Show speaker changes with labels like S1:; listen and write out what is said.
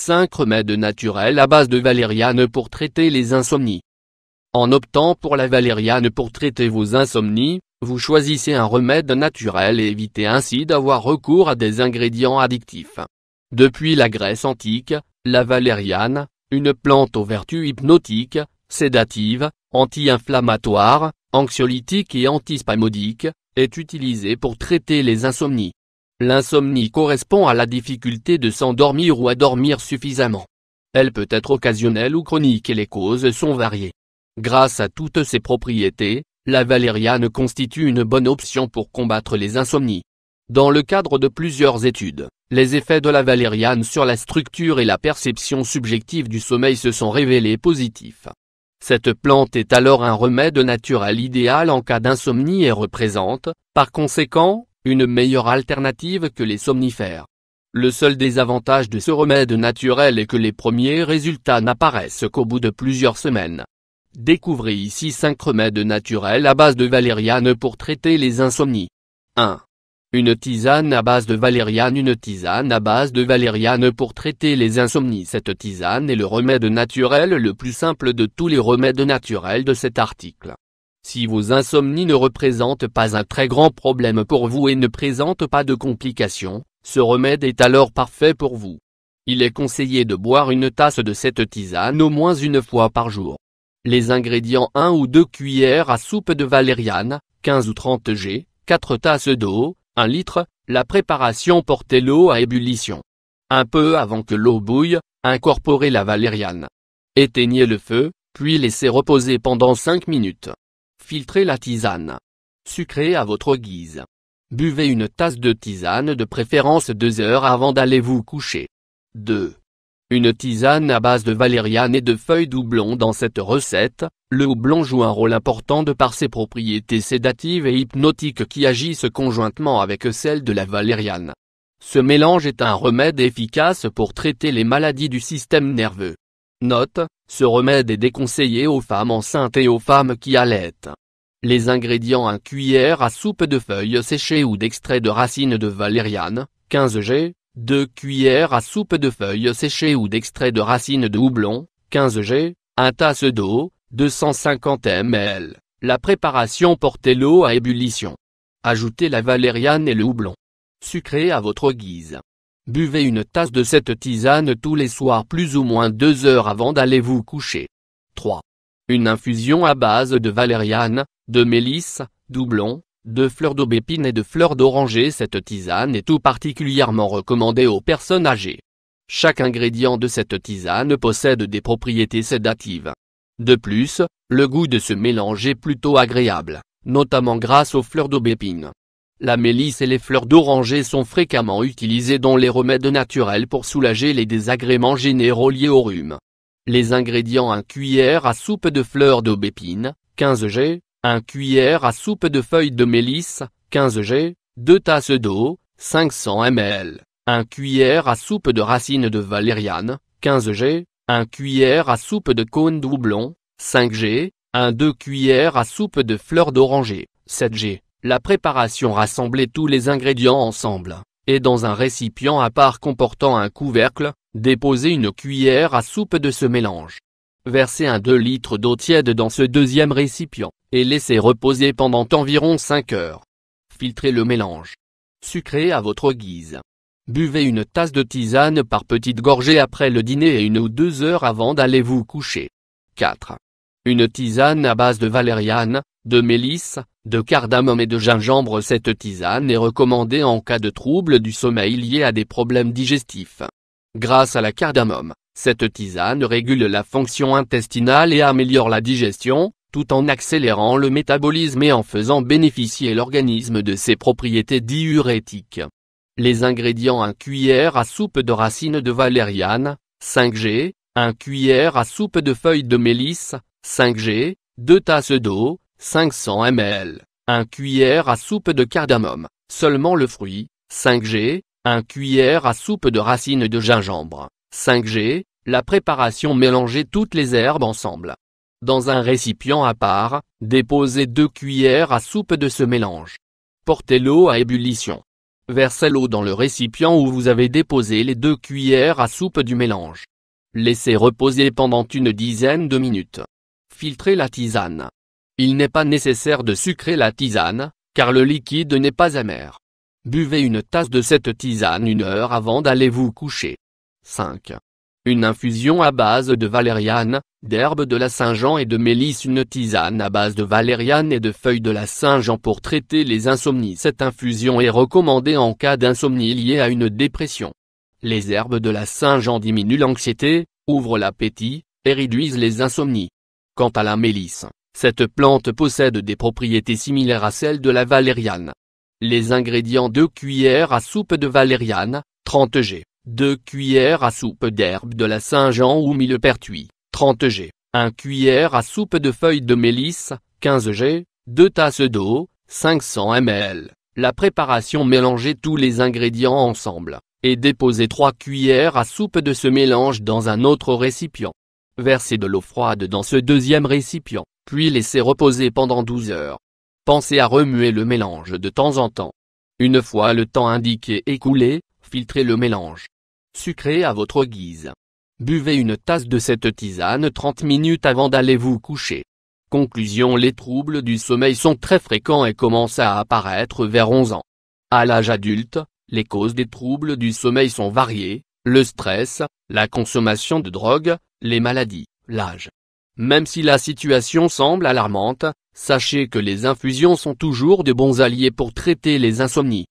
S1: 5 remèdes naturels à base de valériane pour traiter les insomnies. En optant pour la valériane pour traiter vos insomnies, vous choisissez un remède naturel et évitez ainsi d'avoir recours à des ingrédients addictifs. Depuis la Grèce antique, la valériane, une plante aux vertus hypnotiques, sédatives, anti-inflammatoires, anxiolytiques et antispasmodiques, est utilisée pour traiter les insomnies. L'insomnie correspond à la difficulté de s'endormir ou à dormir suffisamment. Elle peut être occasionnelle ou chronique et les causes sont variées. Grâce à toutes ses propriétés, la valériane constitue une bonne option pour combattre les insomnies. Dans le cadre de plusieurs études, les effets de la valériane sur la structure et la perception subjective du sommeil se sont révélés positifs. Cette plante est alors un remède naturel idéal en cas d'insomnie et représente, par conséquent, une meilleure alternative que les somnifères. Le seul désavantage de ce remède naturel est que les premiers résultats n'apparaissent qu'au bout de plusieurs semaines. Découvrez ici 5 remèdes naturels à base de valériane pour traiter les insomnies. 1. Une tisane à base de valériane. Une tisane à base de valériane pour traiter les insomnies. Cette tisane est le remède naturel le plus simple de tous les remèdes naturels de cet article. Si vos insomnies ne représentent pas un très grand problème pour vous et ne présentent pas de complications, ce remède est alors parfait pour vous. Il est conseillé de boire une tasse de cette tisane au moins une fois par jour. Les ingrédients: 1 ou 2 cuillères à soupe de valériane, 15 ou 30 g, 4 tasses d'eau, 1 litre. La préparation: portez l'eau à ébullition. Un peu avant que l'eau bouille, incorporez la valériane. Éteignez le feu, puis laissez reposer pendant 5 minutes. Filtrez la tisane. Sucrez à votre guise. Buvez une tasse de tisane de préférence 2 heures avant d'aller vous coucher. 2. Une tisane à base de valériane et de feuilles d'houblon. Dans cette recette, le houblon joue un rôle important de par ses propriétés sédatives et hypnotiques qui agissent conjointement avec celles de la valériane. Ce mélange est un remède efficace pour traiter les maladies du système nerveux. Note: ce remède est déconseillé aux femmes enceintes et aux femmes qui allaitent. Les ingrédients: 1 cuillère à soupe de feuilles séchées ou d'extrait de racines de valériane, 15 g, 2 cuillères à soupe de feuilles séchées ou d'extrait de racines de houblon, 15 g, 1 tasse d'eau, 250 ml. La préparation: portez l'eau à ébullition. Ajoutez la valériane et le houblon. Sucrez à votre guise. Buvez une tasse de cette tisane tous les soirs plus ou moins 2 heures avant d'aller vous coucher. 3. Une infusion à base de valériane, de mélisse, d'houblon, de fleurs d'aubépine et de fleurs d'oranger. Cette tisane est tout particulièrement recommandée aux personnes âgées. Chaque ingrédient de cette tisane possède des propriétés sédatives. De plus, le goût de ce mélange est plutôt agréable, notamment grâce aux fleurs d'aubépine. La mélisse et les fleurs d'oranger sont fréquemment utilisées dans les remèdes naturels pour soulager les désagréments généraux liés au rhume. Les ingrédients: 1 cuillère à soupe de fleurs d'aubépine, 15 g, 1 cuillère à soupe de feuilles de mélisse, 15 g, 2 tasses d'eau, 500 ml, 1 cuillère à soupe de racines de valériane, 15 g, 1 cuillère à soupe de cône de houblon, 5 g, 2 cuillères à soupe de fleurs d'oranger, 7 g. La préparation: rassemblez tous les ingrédients ensemble, et dans un récipient à part comportant un couvercle, déposez 1 cuillère à soupe de ce mélange. Versez 2 litres d'eau tiède dans ce deuxième récipient, et laissez reposer pendant environ 5 heures. Filtrez le mélange. Sucrez à votre guise. Buvez une tasse de tisane par petites gorgées après le dîner et 1 ou 2 heures avant d'aller vous coucher. 4. Une tisane à base de valériane, de mélisse, de cardamome et de gingembre. Cette tisane est recommandée en cas de troubles du sommeil liés à des problèmes digestifs. Grâce à la cardamome, cette tisane régule la fonction intestinale et améliore la digestion, tout en accélérant le métabolisme et en faisant bénéficier l'organisme de ses propriétés diurétiques. Les ingrédients: 1 cuillère à soupe de racines de valériane, 5 g, 1 cuillère à soupe de feuilles de mélisse, 5 g, 2 tasses d'eau, 500 ml, 1 cuillère à soupe de cardamome, seulement le fruit, 5 g, 1 cuillère à soupe de racines de gingembre, 5 g. La préparation: mélangez toutes les herbes ensemble. Dans un récipient à part, déposez 2 cuillères à soupe de ce mélange. Portez l'eau à ébullition. Versez l'eau dans le récipient où vous avez déposé les 2 cuillères à soupe du mélange. Laissez reposer pendant une dizaine de minutes. Filtrez la tisane. Il n'est pas nécessaire de sucrer la tisane, car le liquide n'est pas amer. Buvez une tasse de cette tisane 1 heure avant d'aller vous coucher. 5. Une infusion à base de valériane, d'herbes de la Saint-Jean et de mélisse. Une tisane à base de valériane et de feuilles de la Saint-Jean pour traiter les insomnies. Cette infusion est recommandée en cas d'insomnie liée à une dépression. Les herbes de la Saint-Jean diminuent l'anxiété, ouvrent l'appétit, et réduisent les insomnies. Quant à la mélisse, cette plante possède des propriétés similaires à celles de la valériane. Les ingrédients: 2 cuillères à soupe de valériane, 30 g, 2 cuillères à soupe d'herbes de la Saint-Jean ou millepertuis, 30 g, 1 cuillère à soupe de feuilles de mélisse, 15 g, 2 tasses d'eau, 500 ml. La préparation: mélangez tous les ingrédients ensemble, et déposez 3 cuillères à soupe de ce mélange dans un autre récipient. Versez de l'eau froide dans ce deuxième récipient, puis laissez reposer pendant 12 heures. Pensez à remuer le mélange de temps en temps. Une fois le temps indiqué écoulé, filtrez le mélange. Sucrez à votre guise. Buvez une tasse de cette tisane 30 minutes avant d'aller vous coucher. Conclusion: les troubles du sommeil sont très fréquents et commencent à apparaître vers 11 ans. À l'âge adulte, les causes des troubles du sommeil sont variées: le stress, la consommation de drogue, les maladies, l'âge. Même si la situation semble alarmante, sachez que les infusions sont toujours de bons alliés pour traiter les insomnies.